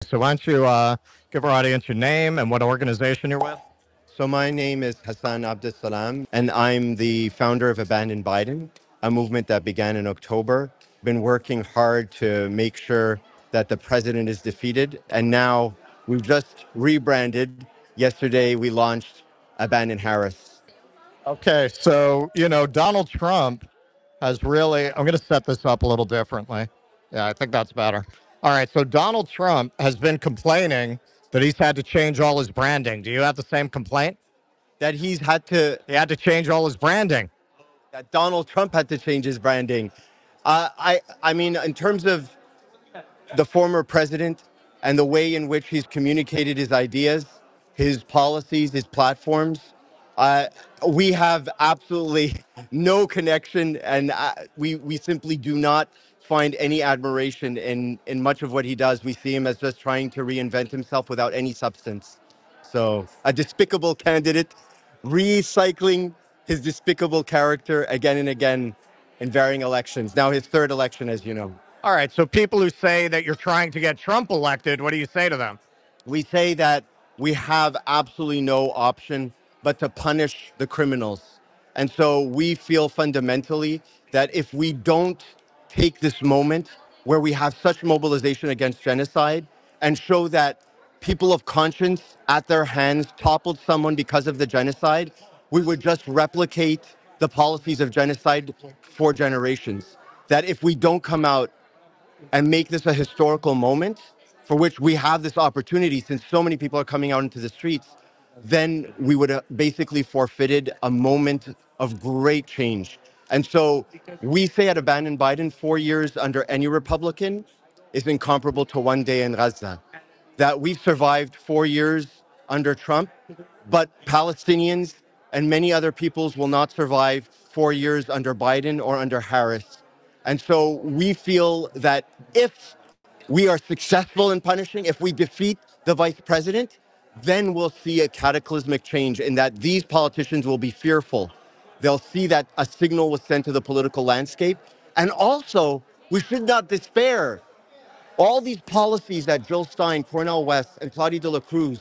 So why don't you give our audience your name and what organization you're with? So my name is Hassan Abdussalam, and I'm the founder of Abandon Biden, a movement that began in October. Been working hard to make sure that the president is defeated, and now we've just rebranded. Yesterday, we launched Abandon Harris. Okay, so, Donald Trump has really, I'm going to set this up a little differently. Yeah, I think that's better. All right, so Donald Trump has been complaining that he's had to change all his branding. Do you have the same complaint? That He had to change all his branding. that Donald Trump had to change his branding. I mean, in terms of the former president and the way in which he's communicated his ideas, his policies, his platforms. Uh, we have absolutely no connection, and we simply do not find any admiration in much of what he does. We see him as just trying to reinvent himself without any substance. So, a despicable candidate, recycling his despicable character again and again in varying elections. Now, his third election, as you know. All right, so people who say that you're trying to get Trump elected, what do you say to them? We say that we have absolutely no option but to punish the criminals. And so we feel fundamentally that if we don't take this moment where we have such mobilization against genocide and show that people of conscience at their hands toppled someone because of the genocide, we would just replicate the policies of genocide for generations. That if we don't come out and make this a historical moment for which we have this opportunity, since so many people are coming out into the streets, then we would have basically forfeited a moment of great change. And so we say at Abandon Biden, 4 years under any Republican is incomparable to one day in Gaza. That we've survived 4 years under Trump, but Palestinians and many other peoples will not survive 4 years under Biden or under Harris. And so we feel that if we are successful in punishing, if we defeat the vice president, then we'll see a cataclysmic change in that these politicians will be fearful. They'll see that a signal was sent to the political landscape. And also, we should not despair. All these policies that Jill Stein, Cornel West, and Claudia de la Cruz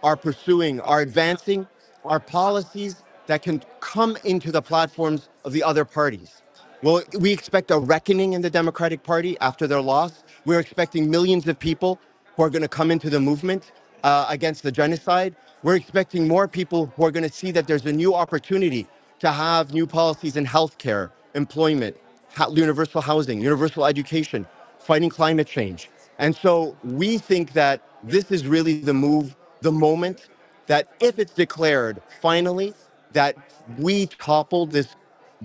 are pursuing, are advancing, are policies that can come into the platforms of the other parties. Well, we expect a reckoning in the Democratic Party after their loss. We're expecting millions of people who are going to come into the movement against the genocide. We're expecting more people who are going to see that there's a new opportunity to have new policies in healthcare, employment, universal housing, universal education, fighting climate change. And so we think that this is really the move, the moment that if it's declared finally that we toppled this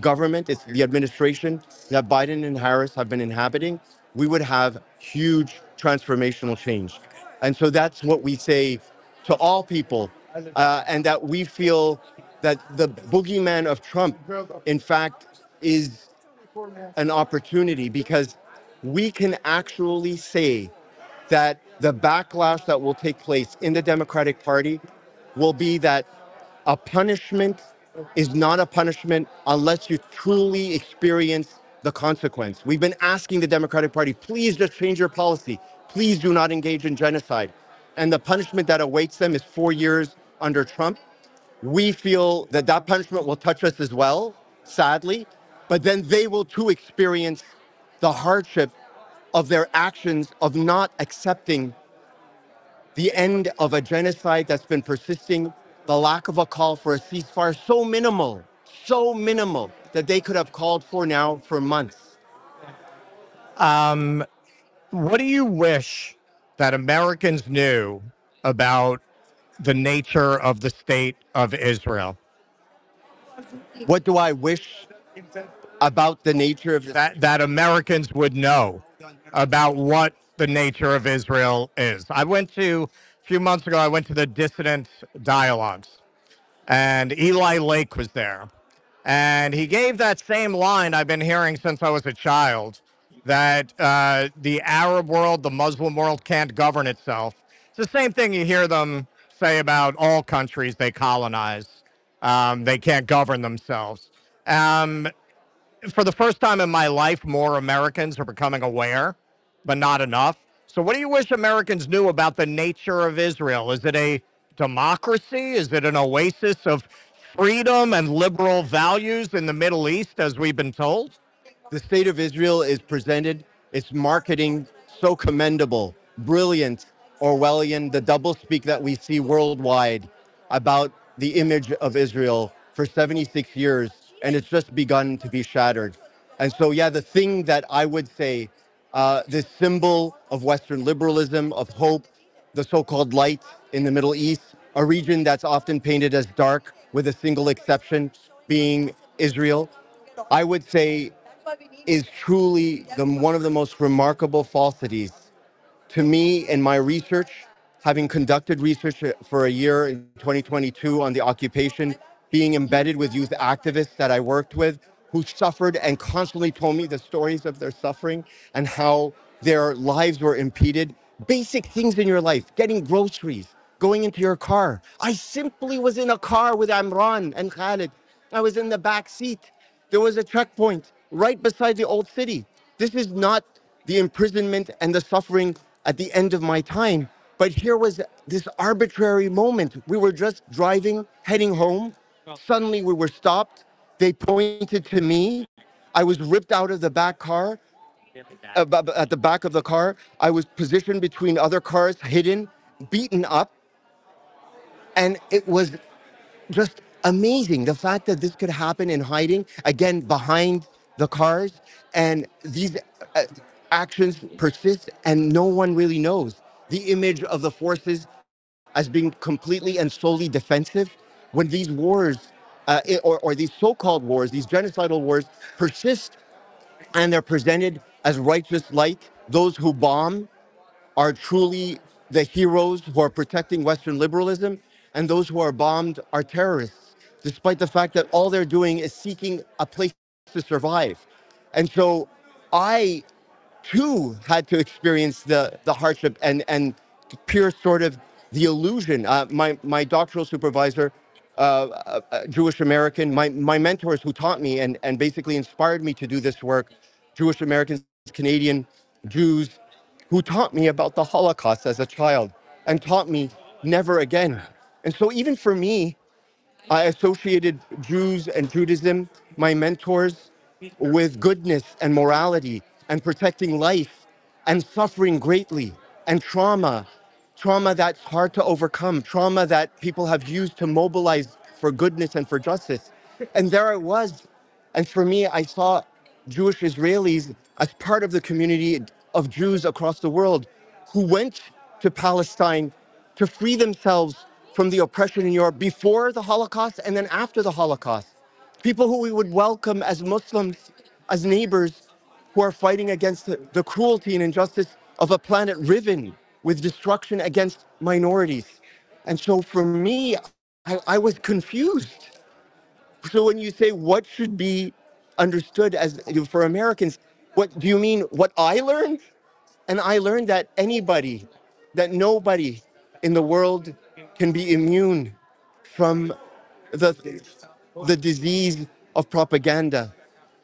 government, it's the administration that Biden and Harris have been inhabiting, we would have huge transformational change. And so that's what we say to all people, and that we feel that the boogeyman of Trump, in fact, is an opportunity because we can actually say that the backlash that will take place in the Democratic Party will be that a punishment is not a punishment unless you truly experience the consequence. We've been asking the Democratic Party, please just change your policy. Please do not engage in genocide. And the punishment that awaits them is 4 years under Trump. We feel that that punishment will touch us as well, sadly, but then they will too experience the hardship of their actions of not accepting the end of a genocide that's been persisting, the lack of a call for a ceasefire so minimal that they could have called for now for months. What do you wish that Americans knew about the nature of the state of Israel? What do I wish about the nature of this? That Americans would know about what the nature of Israel is. A few months ago, I went to the Dissident Dialogues, and Eli Lake was there. And he gave that same line I've been hearing since I was a child, that the Arab world, the Muslim world can't govern itself. It's the same thing you hear them say about all countries they colonize. They can't govern themselves. For the first time in my life, more Americans are becoming aware, but not enough. So, what do you wish Americans knew about the nature of Israel? Is it a democracy? Is it an oasis of freedom and liberal values in the Middle East, as we've been told? The state of Israel is presented, its marketing so commendable, brilliant, Orwellian, the doublespeak that we see worldwide about the image of Israel for 76 years, and it's just begun to be shattered. And so, yeah, the thing that I would say, this symbol of Western liberalism, of hope, the so-called light in the Middle East, a region that's often painted as dark, with a single exception being Israel, I would say is truly one of the most remarkable falsities. To me, in my research, having conducted research for a year in 2022 on the occupation, being embedded with youth activists that I worked with who suffered and constantly told me the stories of their suffering and how their lives were impeded. Basic things in your life, getting groceries, going into your car. I simply was in a car with Amran and Khalid. I was in the back seat. There was a checkpoint right beside the old city. This is not the imprisonment and the suffering at the end of my time. But here was this arbitrary moment. We were just driving, heading home. Suddenly we were stopped. They pointed to me. I was ripped out of the back car. At the back of the car, I was positioned between other cars, hidden, beaten up. And it was just amazing, the fact that this could happen in hiding, again, behind the cars, and these uh, actions persist and no one really knows. The image of the forces as being completely and solely defensive, when these wars, or these so-called wars, these genocidal wars persist, and they're presented as righteous light. Those who bomb are truly the heroes who are protecting Western liberalism, and those who are bombed are terrorists, despite the fact that all they're doing is seeking a place to survive. And so I too had to experience the hardship and pure sort of the illusion. My doctoral supervisor, Jewish American, my mentors who taught me and basically inspired me to do this work, Jewish Americans, Canadian Jews, who taught me about the Holocaust as a child and taught me never again. And so even for me, I associated Jews and Judaism, my mentors, with goodness and morality and protecting life and suffering greatly and trauma that's hard to overcome, trauma that people have used to mobilize for goodness and for justice. And there I was. And for me, I saw Jewish Israelis as part of the community of Jews across the world who went to Palestine to free themselves from the oppression in Europe before the Holocaust and then after the Holocaust. People who we would welcome as Muslims, as neighbors who are fighting against the cruelty and injustice of a planet riven with destruction against minorities. And so for me, I was confused. So when you say what should be understood as for Americans, what do you mean what I learned? And I learned that that nobody in the world can be immune from the, the disease of propaganda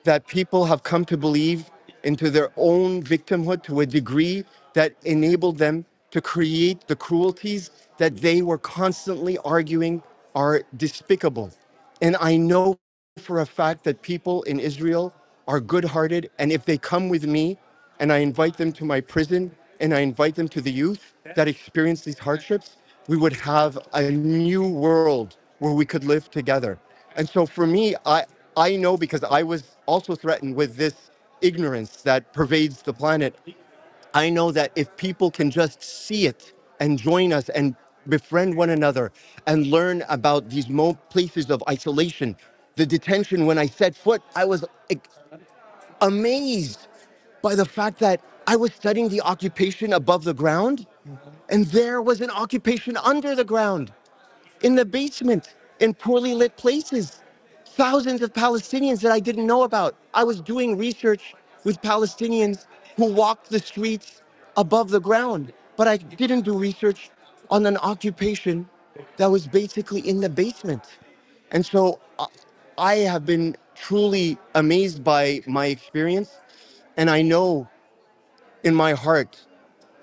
that people have come to believe into their own victimhood to a degree that enabled them to create the cruelties that they were constantly arguing are despicable. And I know for a fact that people in Israel are good-hearted, and if they come with me and I invite them to my prison and I invite them to the youth that experience these hardships, we would have a new world where we could live together. And so for me, I know because I was also threatened with this ignorance that pervades the planet. I know that if people can just see it and join us and befriend one another and learn about these places of isolation, the detention, when I set foot, I was amazed by the fact that I was studying the occupation above the ground, and there was an occupation under the ground, in the basement, in poorly lit places. Thousands of Palestinians that I didn't know about. I was doing research with Palestinians who walked the streets above the ground, but I didn't do research on an occupation that was basically in the basement. And so I have been truly amazed by my experience, and I know in my heart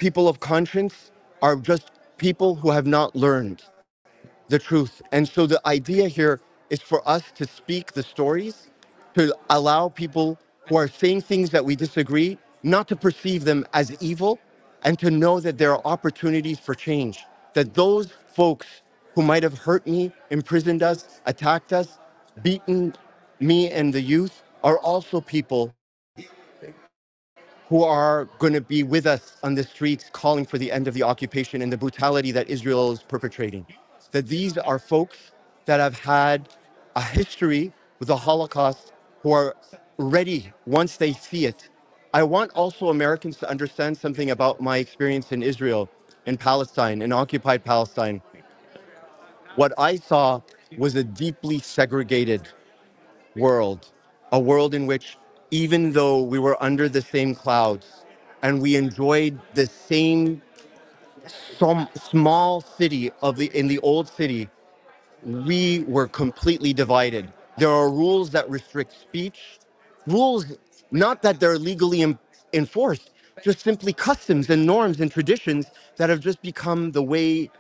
people of conscience are just people who have not learned the truth. And so the idea here is for us to speak the stories, to allow people who are saying things that we disagree, not to perceive them as evil, and to know that there are opportunities for change. That those folks who might have hurt me, imprisoned us, attacked us, beaten me and the youth are also people who are going to be with us on the streets calling for the end of the occupation and the brutality that Israel is perpetrating. That these are folks that have had a history with the Holocaust who are ready once they see it. I want also Americans to understand something about my experience in Israel, in Palestine, in occupied Palestine. What I saw was a deeply segregated world, a world in which, even though we were under the same clouds and we enjoyed the same some small city in the old city, we were completely divided. There are rules that restrict speech, rules not that they're legally enforced, just simply customs and norms and traditions that have just become the way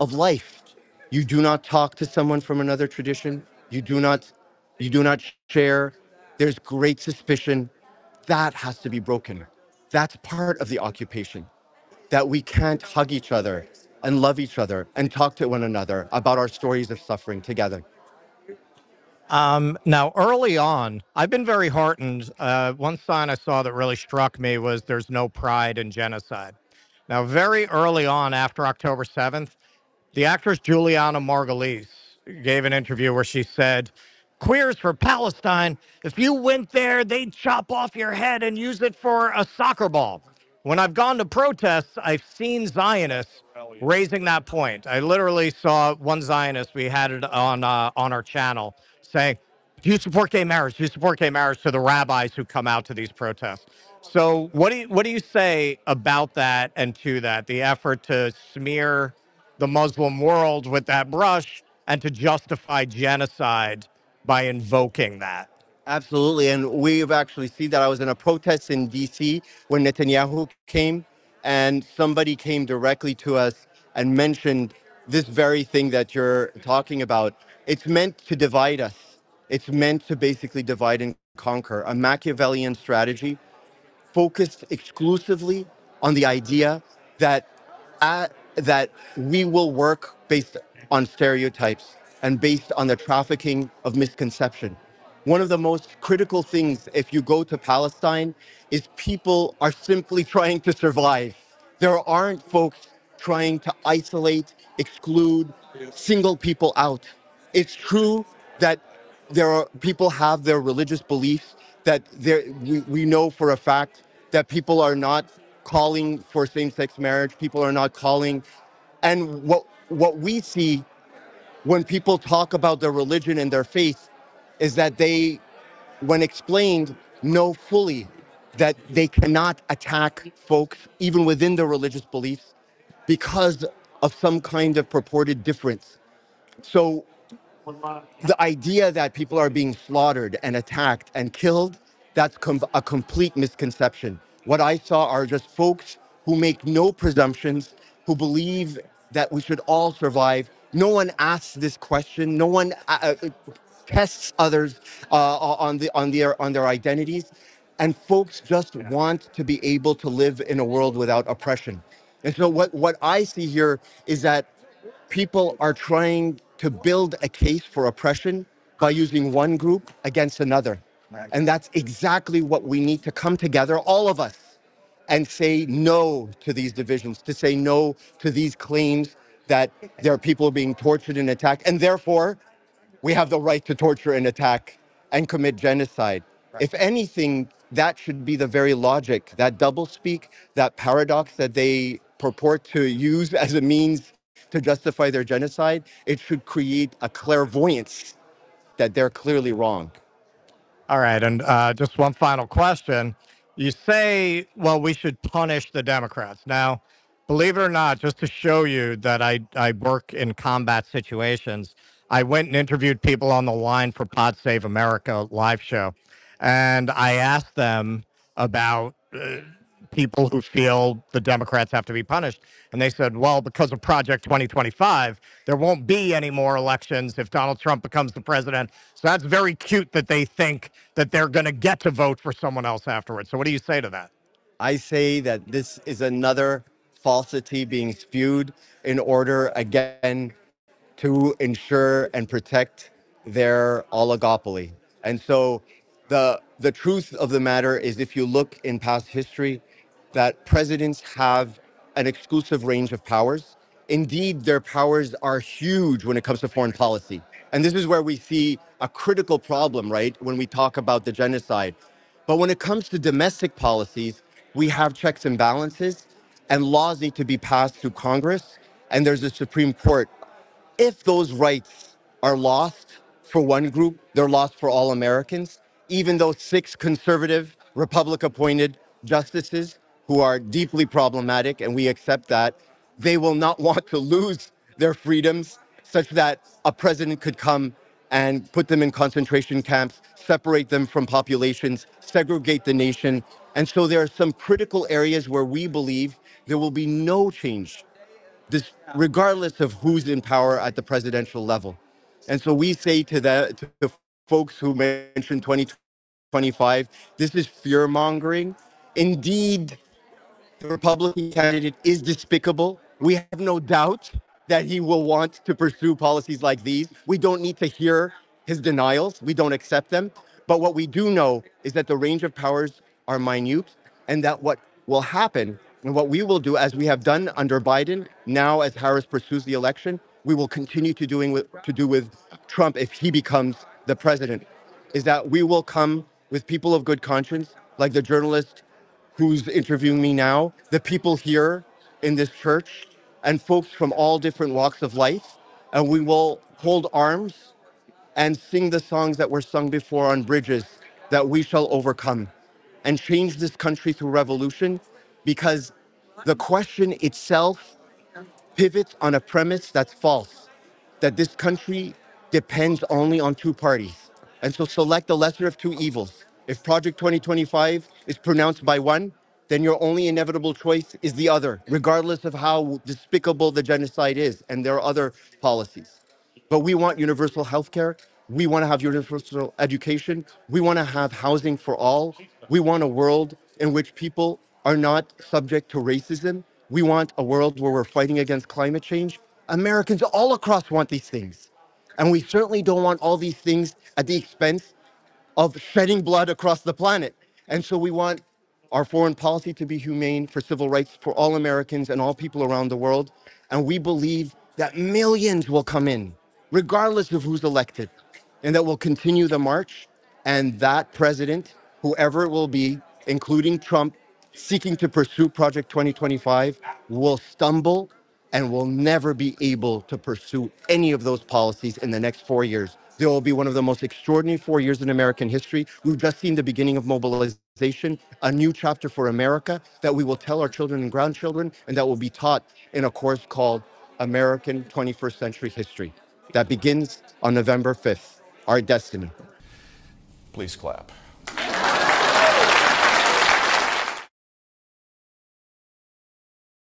of life. You do not talk to someone from another tradition. You do not share. There's great suspicion. That has to be broken. That's part of the occupation. That we can't hug each other and love each other and talk to one another about our stories of suffering together. Now, early on, I've been very heartened. One sign I saw that really struck me was there's no pride in genocide. Now, very early on after October 7th, the actress Juliana Margulies gave an interview where she said, "Queers for Palestine, if you went there, they'd chop off your head and use it for a soccer ball." When I've gone to protests, I've seen Zionists raising that point. I literally saw one Zionist, we had it on our channel, saying, "Do you support gay marriage? Do you support gay marriage?" to the rabbis who come out to these protests. So what do you say about that and to that, the effort to smear the Muslim world with that brush and to justify genocide by invoking that? Absolutely. And we've actually seen that. I was in a protest in DC when Netanyahu came, and somebody came directly to us and mentioned this very thing that you're talking about. It's meant to divide us. It's meant to basically divide and conquer, a Machiavellian strategy focused exclusively on the idea that that we will work based on stereotypes and based on the trafficking of misconception. One of the most critical things if you go to Palestine is people are simply trying to survive. There aren't folks trying to isolate, exclude, single people out. It's true that there are people have their religious beliefs that we know for a fact that people are not calling for same-sex marriage. People are not calling. And what we see when people talk about their religion and their faith is that they, when explained, know fully that they cannot attack folks, even within their religious beliefs, because of some kind of purported difference. So the idea that people are being slaughtered and attacked and killed, that's a complete misconception. What I saw are just folks who make no presumptions, who believe that we should all survive. No one asks this question. No one tests others on their identities, and folks just want to be able to live in a world without oppression. And so what I see here is that people are trying to build a case for oppression by using one group against another. And that's exactly what we need to come together, all of us, and say no to these divisions, to say no to these claims that there are people being tortured and attacked, and therefore we have the right to torture and attack and commit genocide. If anything, that should be the very logic, that doublespeak, that paradox that they purport to use as a means to justify their genocide. It should create a clairvoyance that they're clearly wrong. All right, and just one final question. You say, well, we should punish the Democrats. Now, believe it or not, just to show you that I work in combat situations, I went and interviewed people on the line for Pod Save America live show, and I asked them about people who feel the Democrats have to be punished. And they said, well, because of Project 2025, there won't be any more elections if Donald Trump becomes the president. So that's very cute that they think that they're going to get to vote for someone else afterwards. So what do you say to that? I say that this is another falsity being spewed in order, again, to ensure and protect their oligopoly. And so the truth of the matter is, if you look in past history, that presidents have an exclusive range of powers. Indeed, their powers are huge when it comes to foreign policy. And this is where we see a critical problem, right, when we talk about the genocide. But when it comes to domestic policies, we have checks and balances, and laws need to be passed through Congress, and there's a Supreme Court. If those rights are lost for one group, they're lost for all Americans, even though 6 conservative, Republic-appointed justices who are deeply problematic, and we accept that, they will not want to lose their freedoms such that a president could come and put them in concentration camps, separate them from populations, segregate the nation. And so there are some critical areas where we believe there will be no change, this, regardless of who's in power at the presidential level. And so we say to the folks who mentioned 2025, this is fear mongering. Indeed, the Republican candidate is despicable. We have no doubt that he will want to pursue policies like these. We don't need to hear his denials. We don't accept them. But what we do know is that the range of powers are minute, and that what will happen and what we will do, as we have done under Biden, now as Harris pursues the election, we will continue to do with Trump if he becomes the president, is that we will come with people of good conscience, like the journalist who's interviewing me now, the people here in this church, and folks from all different walks of life. And we will hold arms and sing the songs that were sung before on bridges, that we shall overcome and change this country through revolution, because the question itself pivots on a premise that's false, that this country depends only on 2 parties. And so select the lesser of 2 evils. If Project 2025 is pronounced by one, then your only inevitable choice is the other, regardless of how despicable the genocide is. And there are other policies. But we want universal health care. We want to have universal education. We want to have housing for all. We want a world in which people are not subject to racism. We want a world where we're fighting against climate change. Americans all across want these things. And we certainly don't want all these things at the expense of shedding blood across the planet. And so we want our foreign policy to be humane, for civil rights for all Americans and all people around the world. And we believe that millions will come in, regardless of who's elected, and that will continue the march. And that president, whoever it will be, including Trump, seeking to pursue Project 2025, will stumble and will never be able to pursue any of those policies in the next 4 years. There will be one of the most extraordinary 4 years in American history. We've just seen the beginning of mobilization, a new chapter for America that we will tell our children and grandchildren, and that will be taught in a course called American 21st Century History that begins on November 5th, Our Destiny. Please clap.